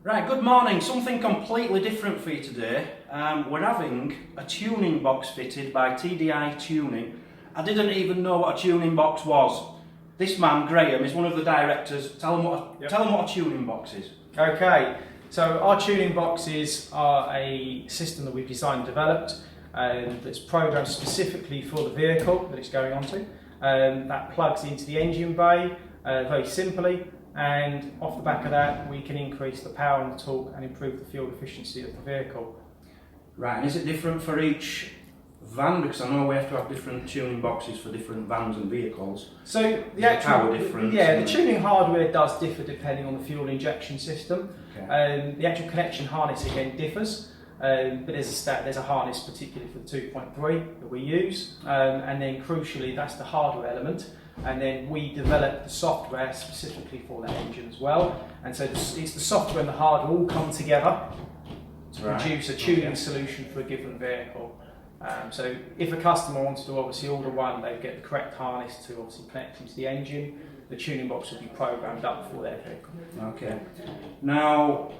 Right, good morning. Something completely different for you today. We're having a tuning box fitted by TDI Tuning. I didn't even know what a tuning box was. This man, Graham, is one of the directors. Tell him what a tuning box is. Okay, so our tuning boxes are a system that we've designed and developed that's programmed specifically for the vehicle that it's going onto. That plugs into the engine bay very simply, and off the back of that we can increase the power and the torque and improve the fuel efficiency of the vehicle. Right, and is it different for each van? Because I know we have to have different tuning boxes for different vans and vehicles. So the actual power difference. Yeah, the tuning hardware does differ depending on the fuel injection system. Okay. The actual connection harness again differs, but there's a harness particularly for the 2.3 that we use, and then crucially that's the hardware element. And then we develop the software specifically for that engine as well. And so it's the software and the hardware all come together to produce a tuning solution for a given vehicle. So if a customer wants to obviously order one, they get the correct harness to obviously connect into the engine. The tuning box will be programmed up for their vehicle. Okay. Now,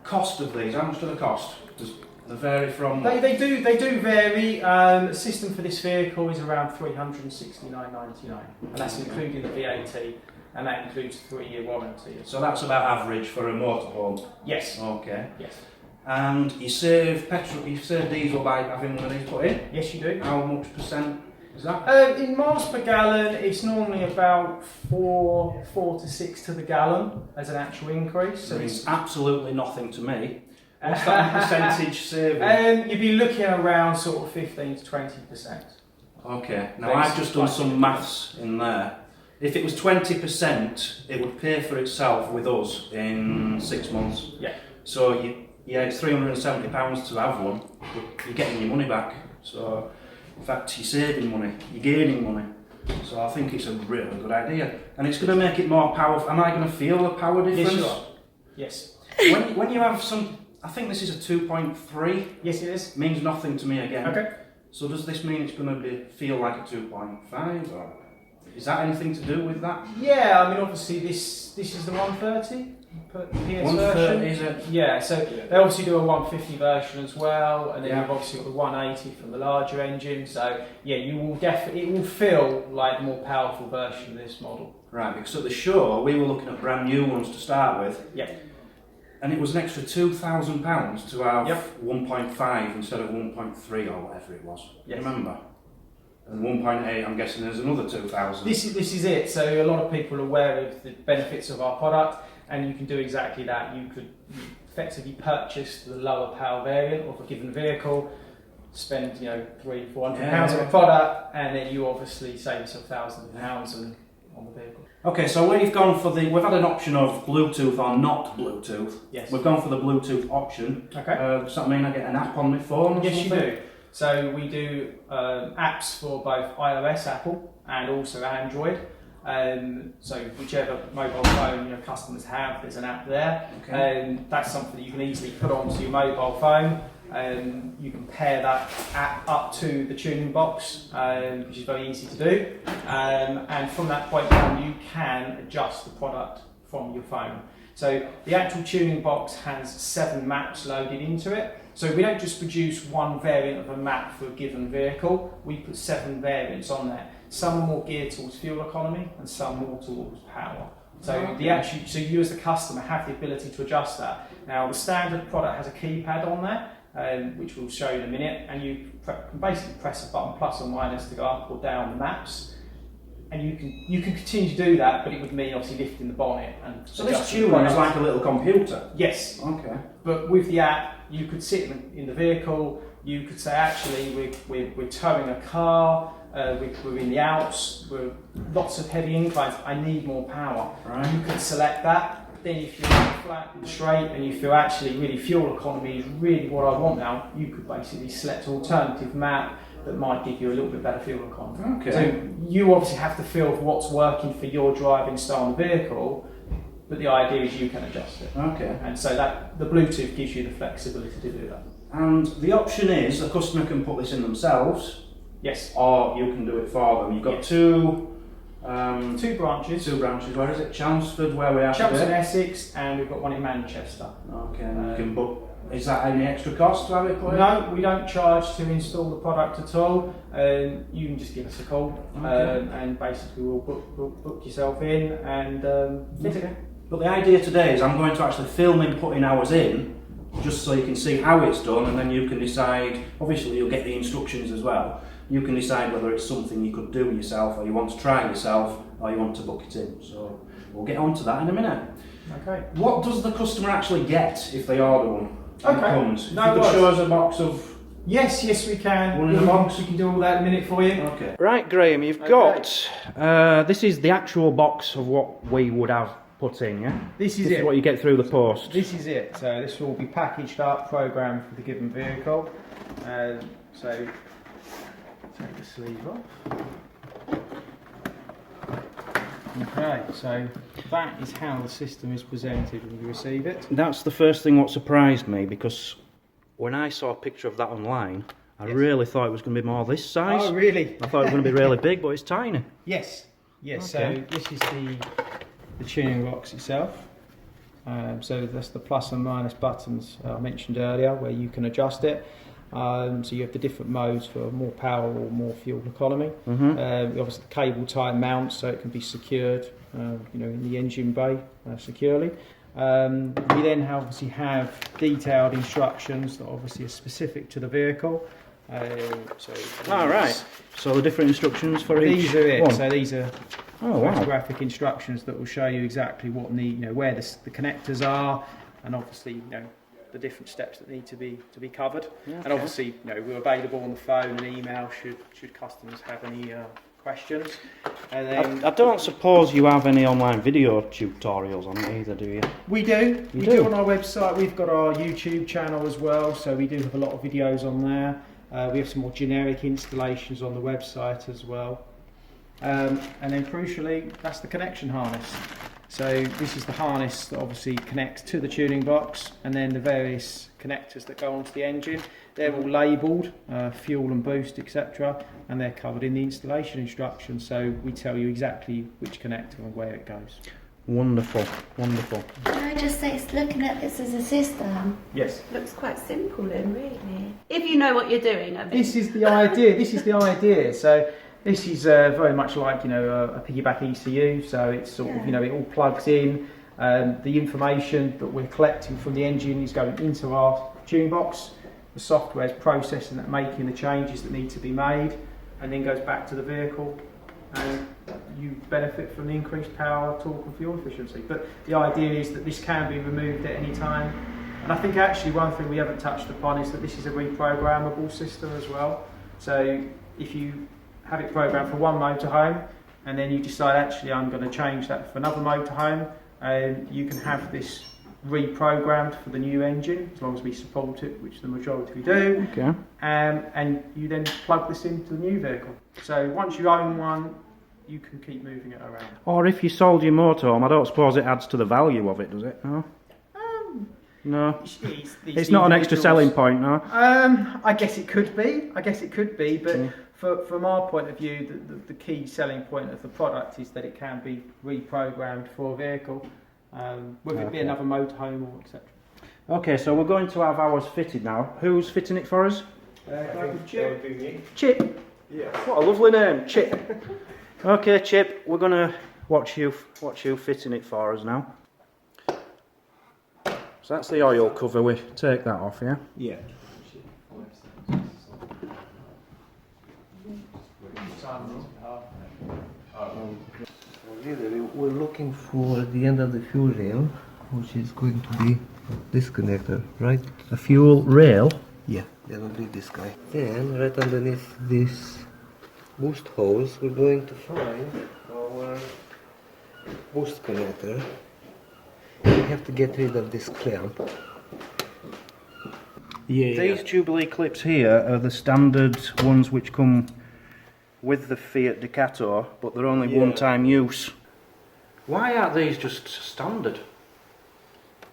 cost of these, how much do they cost? Does they vary from? They do vary. The system for this vehicle is around $369.99, and that's including the VAT, and that includes a 3-year warranty. So that's about average for a motorhome? Yes. Okay. Yes. And you save petrol, you save diesel by having one of these put in? Yes, you do. How much percent is that? In miles per gallon, it's normally about 4 to 6 to the gallon as an actual increase. So it's absolutely nothing to me. What's that percentage saving? You'd be looking around sort of 15 to 20%. Okay, now I've just done some maths in there. If it was 20%, it would pay for itself with us in 6 months. Yeah. So it's £370 to have one, but you're getting your money back. So in fact, you're saving money, you're gaining money. So I think it's a really good idea. And it's going to make it more powerful. Am I going to feel the power difference? Yes, you are. Yes. When you have some, I think this is a 2.3. Yes, it is. Means nothing to me again. Okay. So does this mean it's going to feel like a 2.5, or is that anything to do with that? Yeah, I mean obviously this is the 130 PS 130 version. is it? Yeah, so they obviously do a 150 version as well, and then Yeah. you've obviously got the 180 from the larger engine. So yeah, you will it will feel like the more powerful version of this model. Right, because at the show we were looking at brand new ones to start with. Yeah. And it was an extra £2,000 to have Yep. 1.5 instead of 1.3 or whatever it was. Yes. Remember? And 1.8, I'm guessing there's another 2,000. This is it. So a lot of people are aware of the benefits of our product, and you can do exactly that. You could effectively purchase the lower power variant of a given vehicle, spend £300-400 on a product, and then you obviously save yourself £1,000 on the vehicle. Okay, so we've had an option of Bluetooth or not Bluetooth. Yes. We've gone for the Bluetooth option. Okay. Does that mean I get an app on my phone or Yes, something? you do. So we do apps for both iOS, Apple, and also Android. So whichever mobile phone your customers have, there's an app there. Okay. That's something that you can easily put onto your mobile phone. You can pair that app up to the tuning box, which is very easy to do. And from that point on, you can adjust the product from your phone. So the actual tuning box has 7 maps loaded into it. So we don't just produce one variant of a map for a given vehicle, we put 7 variants on there. Some are more geared towards fuel economy and some more towards power. So so you as the customer have the ability to adjust that. Now the standard product has a keypad on there, which we'll show you in a minute, and you can basically press a button plus or minus to go up or down the maps. And you can continue to do that, but it would mean obviously lifting the bonnet and. So this tuner is like a little computer? Yes. Okay. But with the app, you could sit in the vehicle. You could say, actually, we're towing a car. We're in the Alps. We're lots of heavy inclines. I need more power. Right. You could select that. Then if you're flat and straight and you feel actually really fuel economy is really what I want now, you could basically select an alternative map that might give you a little bit better fuel economy. Okay. So you obviously have to feel for what's working for your driving style of vehicle, but the idea is you can adjust it. Okay. And so that the Bluetooth gives you the flexibility to do that. And the option is a customer can put this in themselves. Yes. Or you can do it for them. You've got Yes. two Two branches. Two branches. Where is it? Chelmsford, where we are Chelmsford, today? Essex, and we've got one in Manchester. Okay, and you can book. Is that any extra cost to have it put in? No, we don't charge to install the product at all. You can just give us a call, and basically we'll book yourself in and fit it. But the idea today is I'm going to actually film him putting ours in, just so you can see how it's done, and then you can decide. Obviously, you'll get the instructions as well. You can decide whether it's something you could do yourself, or you want to try yourself, or you want to book it in. So we'll get on to that in a minute. Okay. What does the customer actually get if they order one? Okay. Comes. No you could show us a box of. Yes, we can. One in a box. We can do all that in a minute for you. Okay. Right, Graham, you've got. This is the actual box of what we would have put in, yeah? This is what you get through the post. This is it. So this will be packaged up, programmed for the given vehicle. So take the sleeve off. Okay, so that is how the system is presented when you receive it. That's the first thing what surprised me, because when I saw a picture of that online, I really thought it was going to be more this size. Oh, really? I thought it was going to be really big, but it's tiny. Yes. Okay. So this is the tuning box itself. So that's the plus and minus buttons I mentioned earlier, where you can adjust it. So you have the different modes for more power or more fuel economy. Obviously the cable tie mounts, so it can be secured, in the engine bay securely. We then obviously have detailed instructions that obviously are specific to the vehicle. So the different instructions for each. These are it. One. So these are photographic instructions that will show you exactly what where the connectors are, and obviously the different steps that need to be covered. Yeah, and obviously we're available on the phone and email should customers have any questions. And then I don't suppose you have any online video tutorials on it either, do you? We do. We do on our website. We've got our YouTube channel as well, so we do have a lot of videos on there. We have some more generic installations on the website as well. And then crucially, that's the connection harness. So this is the harness that obviously connects to the tuning box, and then the various connectors that go onto the engine. They're all labelled, fuel and boost, etc., and they're covered in the installation instructions, so we tell you exactly which connector and where it goes. Wonderful, wonderful. Can I just say, looking at this as a system, yes, looks quite simple then, really. If you know what you're doing, I mean. This is the idea. So this is very much like a piggyback ECU. So it's sort of it all plugs in. The information that we're collecting from the engine is going into our tuning box. The software is processing that, making the changes that need to be made, and then goes back to the vehicle. And you benefit from the increased power, torque and fuel efficiency. But the idea is that this can be removed at any time. And I think actually one thing we haven't touched upon is that this is a reprogrammable system as well. So if you have it programmed for one motorhome and then you decide actually I'm going to change that for another motorhome, you can have this reprogrammed for the new engine, as long as we support it, which the majority we do. Okay. And you then plug this into the new vehicle. So once you own one, you can keep moving it around. Or if you sold your motorhome, I don't suppose it adds to the value of it, does it? No. No. It's not an extra selling point, no. I guess it could be. But from our point of view, the key selling point of the product is that it can be reprogrammed for a vehicle, whether it be another motorhome or etc. Okay, so we're going to have ours fitted now. Who's fitting it for us? Chip. Chip. Yeah. What a lovely name, Chip. Okay, Chip, we're gonna watch you fitting it for us now. So that's the oil cover. We take that off, yeah. Yeah. Really, we're looking for the end of the fuel rail, which is going to be this connector, right? A fuel rail. Yeah, that will be this guy. Then, right underneath this boost hose, we're going to find our boost connector. We have to get rid of this clamp. Yeah. These Jubilee clips here are the standard ones which come with the Fiat Ducato, but they're only one-time use. Why aren't these just standard?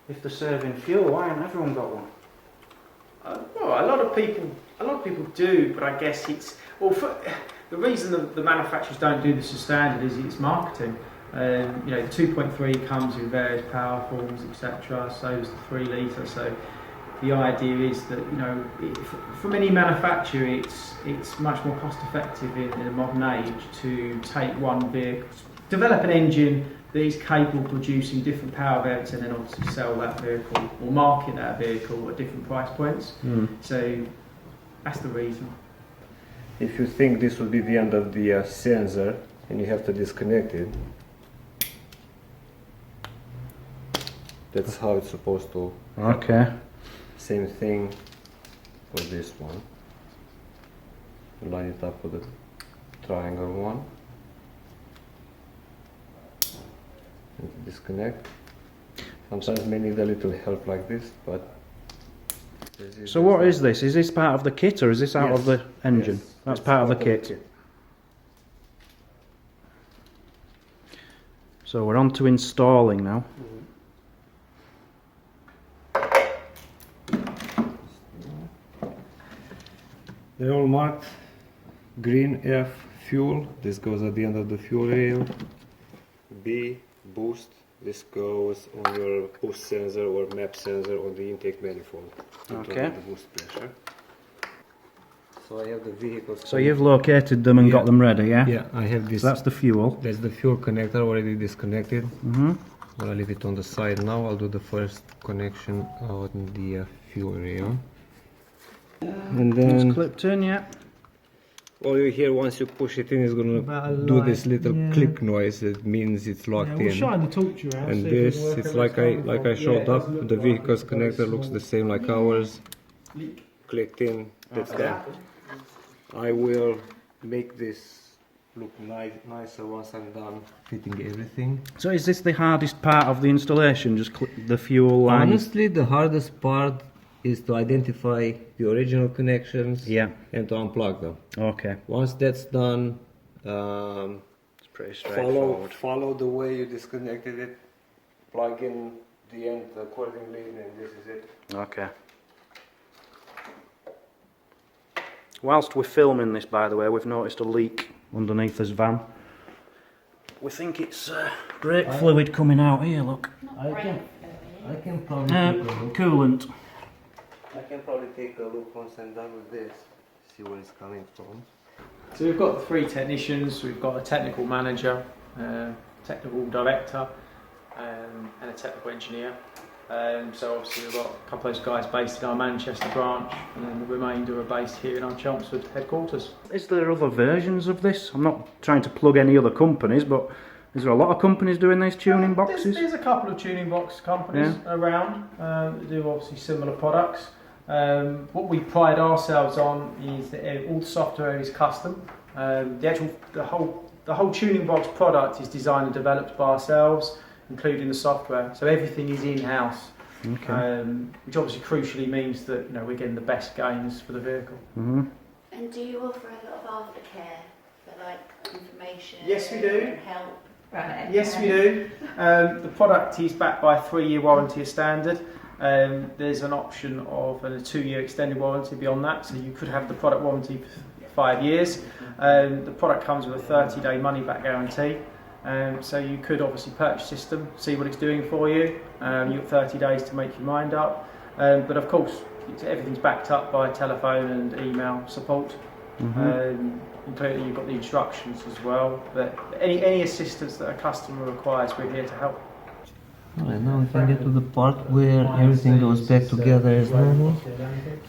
If they're saving fuel, why hasn't everyone got one? Well, a lot of A lot of people do, but I guess it's the reason the manufacturers don't do this as standard is it's marketing. You know, the 2.3 comes in various power forms, etc. So is the 3 litre. So the idea is that, you know, from any manufacturer, it's much more cost effective in a modern age to take one vehicle, develop an engine that is capable of producing different power variants, and then obviously sell that vehicle or market that vehicle at different price points. So that's the reason. If you think this will be the end of the sensor and you have to disconnect it, that's how it's supposed to. Okay. Same thing for this one. Line it up with the triangle one. And to disconnect. Sometimes may need a little help like this, but. So what is this? Is this part of the kit or is this out of the engine? Yes, That's part of the kit. So we're on to installing now. They're all marked green. F, fuel, this goes at the end of the fuel rail. B, boost, this goes on your boost sensor or map sensor on the intake manifold. Okay. The boost pressure. So I have the vehicles. So you've located them and got them ready, yeah? Yeah, I have this. So that's the fuel. That's the fuel connector already disconnected. Mm-hmm. I'll leave it on the side now. I'll do the first connection on the fuel rail. And It's then clipped in, yeah. all you hear once you push it in is gonna do this little click noise. It means it's locked in. Shine the torch around. And this, it's like I showed up. The vehicle's connector looks the same like ours. Clicked in. That's that. I will make this look nicer once I'm done fitting everything. So is this the hardest part of the installation? Just the fuel line? Honestly, the hardest part is to identify the original connections and to unplug them. Okay. Once that's done, It's pretty straightforward. follow the way you disconnected it, plug in the end accordingly, and this is it. Okay. Whilst we're filming this, by the way, we've noticed a leak underneath this van. We think it's brake fluid coming out here, look. I can probably take a look. Coolant. I can probably take a look once I'm done with this, see where it's coming from. So we've got 3 technicians. We've got a technical manager, technical director, and a technical engineer. So obviously we've got a couple of those guys based in our Manchester branch, and then the remainder are based here in our Chelmsford headquarters. Is there other versions of this? I'm not trying to plug any other companies, but is there a lot of companies doing these tuning boxes? There's a couple of tuning box companies around that do obviously similar products. What we pride ourselves on is that all the software is custom. The whole tuning box product is designed and developed by ourselves, including the software. So everything is in-house, which obviously crucially means that, you know, we're getting the best gains for the vehicle. Mm-hmm. And do you offer a lot of aftercare for like information? Yes, we do. And help. Right. Yes, we do. The product is backed by a 3-year warranty as standard. There's an option of a 2-year extended warranty beyond that, so you could have the product warranty for 5 years. The product comes with a 30-day money-back guarantee. So you could obviously purchase the system, see what it's doing for you. You've got 30 days to make your mind up. But of course, everything's backed up by telephone and email support. Including you've got the instructions as well. But any assistance that a customer requires, we're here to help. Alright, now we can get to the part where everything goes back together as normal.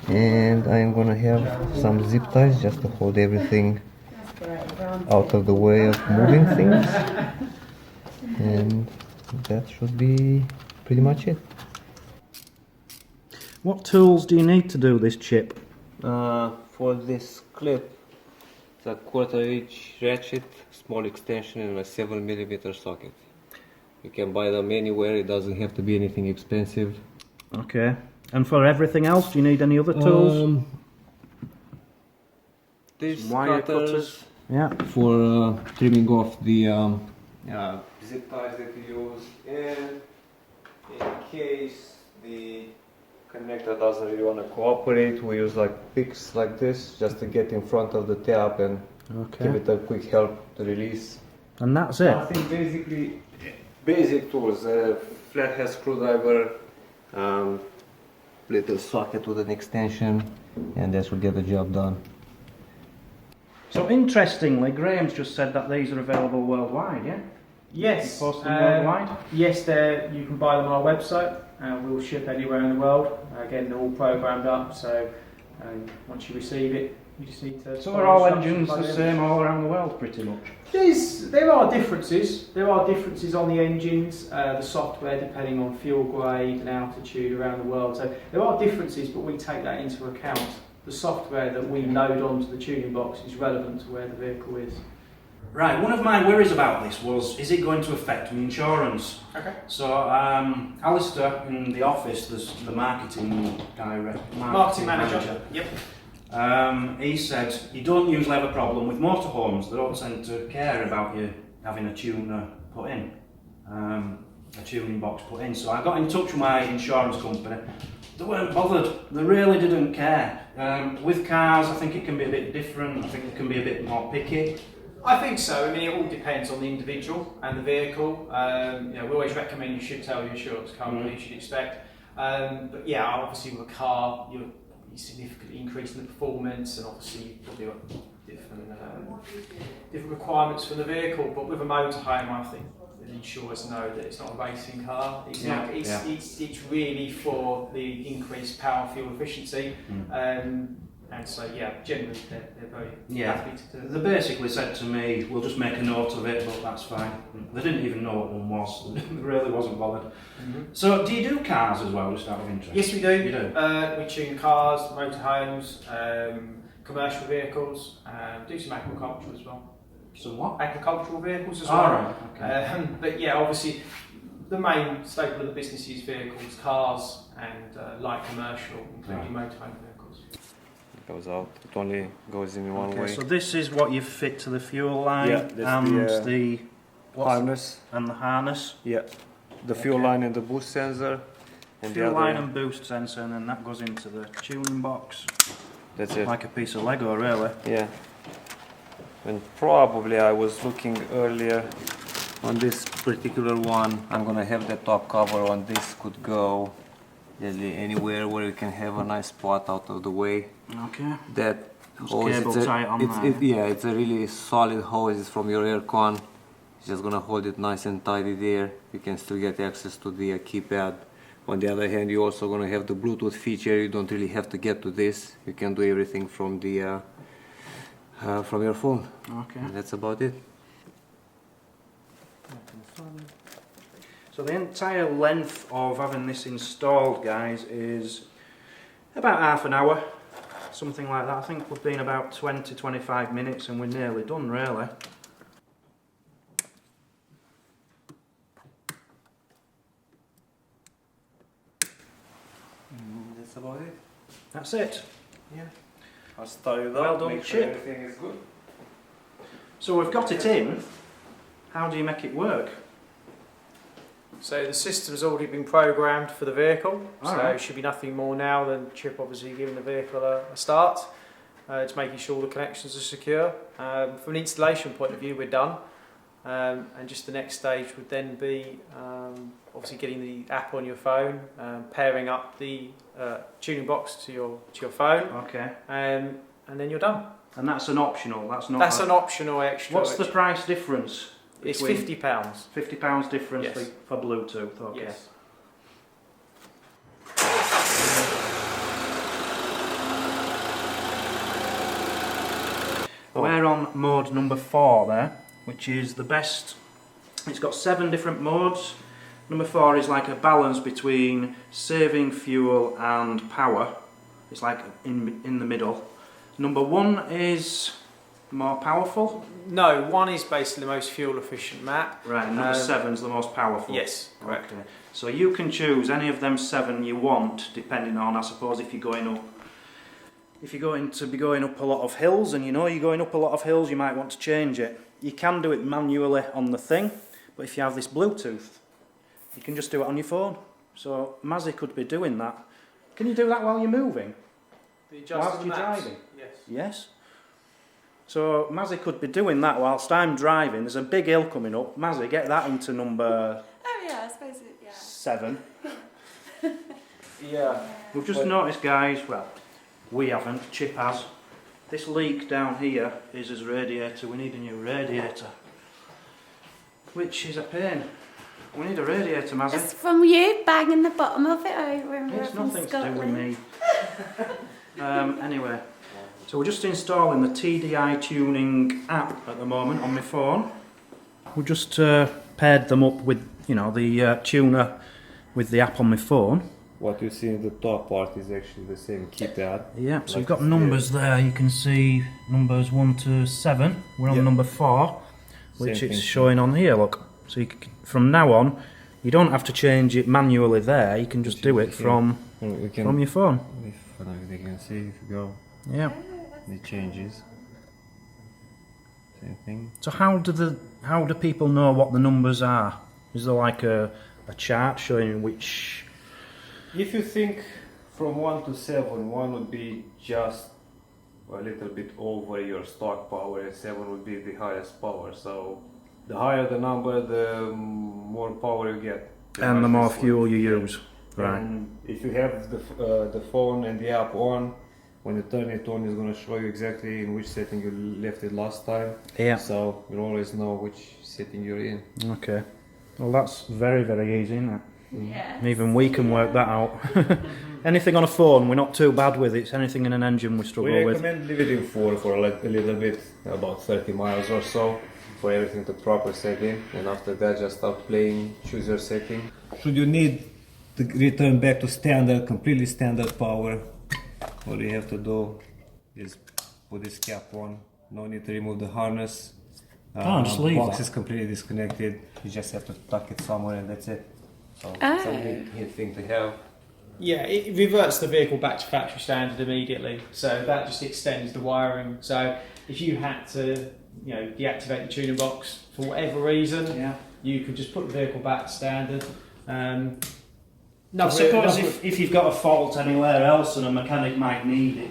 And I'm gonna have some zip ties just to hold everything out of the way of moving things. And that should be pretty much it. What tools do you need to do this chip? For this clip, it's a 1/4-inch ratchet, small extension, and a 7mm socket. You can buy them anywhere, it doesn't have to be anything expensive. Okay. And for everything else, do you need any other tools? These Wire cutters Yeah. for trimming off the zip ties that you use, and in case the connector doesn't really want to cooperate. We use like picks like this just to get in front of the tap and give it a quick help to release. And that's it. I think basically basic tools, flathead screwdriver, little socket with an extension, and this will get the job done. So interestingly, Graham's just said that these are available worldwide, yeah? Yes. You post them worldwide? Yes, you can buy them on our website. We'll ship anywhere in the world. Again, they're all programmed up, so once you receive it, you just need to... So are all engines the same all around the world, pretty much? There are differences. There are differences on the engines, the software, depending on fuel grade and altitude around the world. So there are differences, but we take that into account. The software that we load onto the tuning box is relevant to where the vehicle is. Right, one of my worries about this was, is it going to affect my insurance? Okay. So, Alistair in the office, there's the marketing manager. Yep. He said you don't usually have a problem with motorhomes. They don't tend to care about you having a tuner put in, a tuning box put in. So I got in touch with my insurance company. They weren't bothered. They really didn't care. With cars, I think it can be a bit different. I think they can be a bit more picky. I think so. I mean, it all depends on the individual and the vehicle. We always recommend you should tell your insurance company, you should expect. But yeah, obviously with a car, you're significantly increasing the performance, and obviously you've probably got different requirements for the vehicle. But with a motorhome, I think the insurers know that it's not a racing car. It's really for the increased power fuel efficiency. And so, yeah, generally they're very happy to do it. They basically said to me, we'll just make a note of it, but that's fine. They didn't even know what one was. They really wasn't bothered. So, do you do cars as well, just out of interest? Yes, we do. You do? We tune cars, motorhomes, commercial vehicles, do some agricultural as well. Some what? Agricultural vehicles as well. Alright, okay. But yeah, obviously, the main staple of the business is vehicles, cars, and light commercial, including motorhome vehicles. Goes out. It only goes in one way. So this is what you fit to the fuel line and the harness. And the harness. Yeah, the fuel line and the boost sensor. And Fuel the line and boost sensor, and then that goes into the tuning box. That's it. Like a piece of Lego, really. Yeah. And probably I was looking earlier on this particular one. I'm gonna have the top cover on this could go really anywhere where you can have a nice spot out of the way. Okay. That hose, it's a really solid hose. It's from your aircon. It's just gonna hold it nice and tidy there. You can still get access to the keypad. On the other hand, you're also gonna have the Bluetooth feature. You don't really have to get to this. You can do everything from the from your phone. Okay. And that's about it. So the entire length of having this installed, guys, is about half an hour. Something like that. I think we've been about 20-25 minutes and we're nearly done, really. That's about it. That's it. Yeah. I'll start it Well up, done, make sure Chip. everything is good. So we've got it in. How do you make it work? So the system's already been programmed for the vehicle, so Alright. it should be nothing more now than Chip obviously giving the vehicle a start. It's making sure the connections are secure. From an installation point of view, we're done. And just the next stage would then be obviously getting the app on your phone, pairing up the tuning box to your phone, Okay. and then you're done. And that's an optional. That's not. That's an optional extra. What's the price difference? It's between- £50. £50 difference Yes. for Bluetooth. Okay. Yes. We're on mode number 4 there, which is the best. It's got 7 different modes. Number 4 is like a balance between saving fuel and power. It's like in the middle. Number 1 is more powerful. No, 1 is basically the most fuel efficient map. Right, and number 7 is the most powerful. Yes, correct. Okay. So you can choose any of them 7 you want, depending on, I suppose, if you're going up. If you're going to be going up a lot of hills, and you know you're going up a lot of hills, you might want to change it. You can do it manually on the thing, but if you have this Bluetooth, you can just do it on your phone. So Mazzy could be doing that Can you do that while you're moving? The Whilst adjustable you're maps. driving? Yes. Yes. So Mazzy could be doing that whilst I'm driving. There's a big hill coming up. Mazzy, get that into number Oh yeah, I suppose it, yeah. 7. Yeah. We've just noticed, guys, well, we haven't, Chip has. This leak down here is his radiator. We need a new radiator. Which is a pain. We need a radiator, Mazzy. It's from you banging the bottom of it over and It's from nothing to do with Scotland. me. Anyway, so we're just installing the TDI tuning app at the moment on my phone. We just paired them up with, you know, the tuner with the app on my phone. What you see in the top part is actually the same keypad. Yeah, so Like you've got here. numbers there. You can see numbers 1 to 7. We're on Yeah. number 4, which Same it's thing. showing on here. Look, so you can, from now on, you don't have to change it manually there. You can just do it from We can, your phone. if you can see, if you go, Yeah. it changes. Same thing. So how do people know what the numbers are? Is there like a chart showing which? If you think from 1 to 7, 1 would be just a little bit over your stock power, and 7 would be the highest power. So the higher the number, the more power you get. And the more much fuel you Yeah. use. Right. And if you have the phone and the app on, when you turn it on, it's going to show you exactly in which setting you left it last time. Yeah. So you always know which setting you're in. Okay. Well, that's very, very easy, isn't it? Yeah. And even we can work that out. Anything on a phone, we're not too bad with. It's anything in an engine we struggle We with. recommend leave it in 4 for a little bit, about 30 miles or so, for everything to proper setting. And after that, just start playing, choose your setting. Should you need to return back to standard, completely standard power, all you have to do is put this cap on. No need to remove the harness. Just leave box that. is completely disconnected. You just have to tuck it somewhere and that's it. So Oh. it's a neat thing to have. Yeah, it reverts the vehicle back to factory standard immediately. So that just extends the wiring. So if you had to, you know, deactivate the tuning box for whatever reason, Yeah. you could just put the vehicle back to standard. I suppose if you've got a fault anywhere else and a mechanic might need it.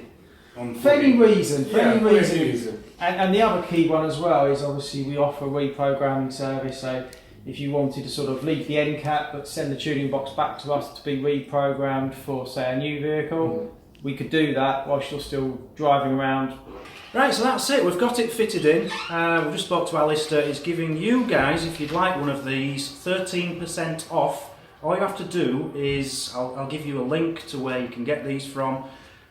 For any reason, for any for any reason. reason. And the other key one as well is obviously we offer a reprogramming service. So if you wanted to sort of leave the end cap but send the tuning box back to us to be reprogrammed for, say, a new vehicle, we could do that whilst you're still driving around. Right, so that's it. We've got it fitted in. We just spoke to Alistair. He's giving you guys, if you'd like one of these, 13% off. All you have to do is, I'll give you a link to where you can get these from,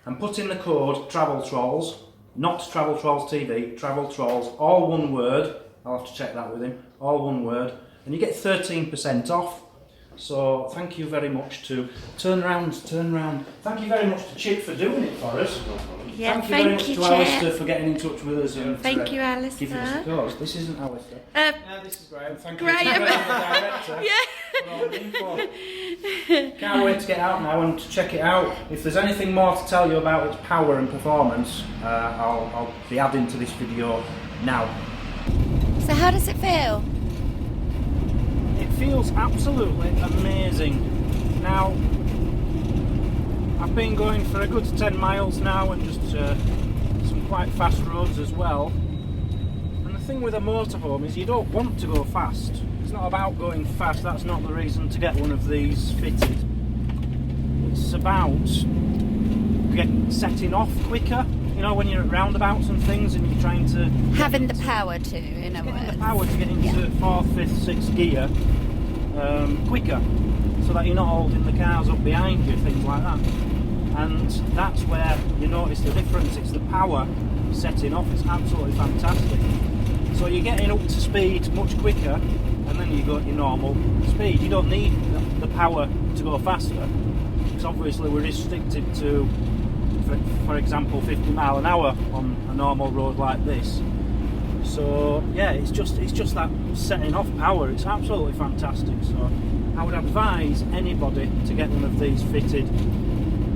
and put in the code Travel Trolls, not Travel Trolls TV, Travel Trolls, all one word. I'll have to check that with him. All one word, and you get 13% off. So thank you very much to turn round. Thank you very much to Chip for doing it for us. Yeah, thank you very much you, to Chip. Alistair for getting in touch with us and Thank you, giving us the Alistair. codes. This isn't Alistair. No, this is great. Thank Great. you to the director for all the info. Can't wait to get out now and to check it out. If there's anything more to tell you about its power and performance, I'll be adding to this video now. So how does it feel? It feels absolutely amazing. Now, I've been going for a good 10 miles now and just some quite fast roads as well. And the thing with a motorhome is you don't want to go fast. It's not about going fast, that's not the reason to get one of these fitted. It's about setting off quicker. You know, when you're at roundabouts and things and you're trying to... Having the power to, in a Getting the word. power to get into 4th, 5th, 6th gear quicker, so that you're not holding the cars up behind you, things like that. And that's where you notice the difference. It's the power setting off. It's absolutely fantastic. So you're getting up to speed much quicker, and then you go at your normal speed. You don't need the power to go faster, because obviously we're restricted to, for example, 50 mile an hour on a normal road like this. So yeah, it's just that setting off power. It's absolutely fantastic. So I would advise anybody to get one of these fitted.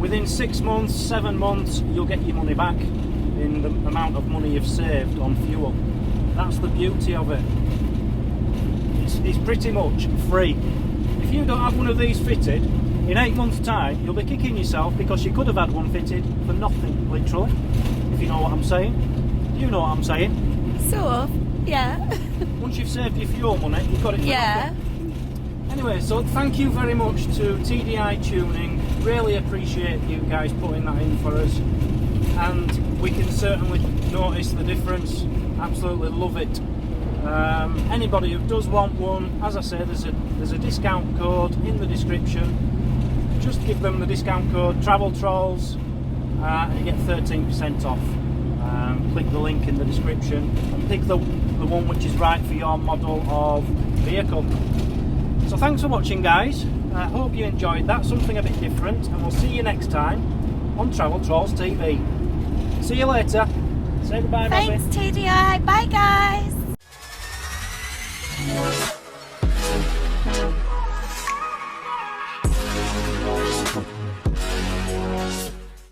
Within 6 months, 7 months, you'll get your money back in the amount of money you've saved on fuel. That's the beauty of it. It's pretty much free. If you don't have one of these fitted, In 8 months' time, you'll be kicking yourself because you could have had one fitted for nothing, literally. If you know what I'm saying. Do you know what I'm saying? Sort of, yeah. Once you've saved your fuel money, you've got it for Yeah. nothing. Anyway, so thank you very much to TDI Tuning. Really appreciate you guys putting that in for us. And we can certainly notice the difference. Absolutely love it. Anybody who does want one, as I say, there's a discount code in the description. Just give them the discount code Travel Trolls and you get 13% off. Click the link in the description and pick the one which is right for your model of vehicle. So thanks for watching, guys. I hope you enjoyed that, something a bit different, and we'll see you next time on Travel Trolls TV. See you later. Say goodbye, Bobby. Thanks, TDI. Bye, guys.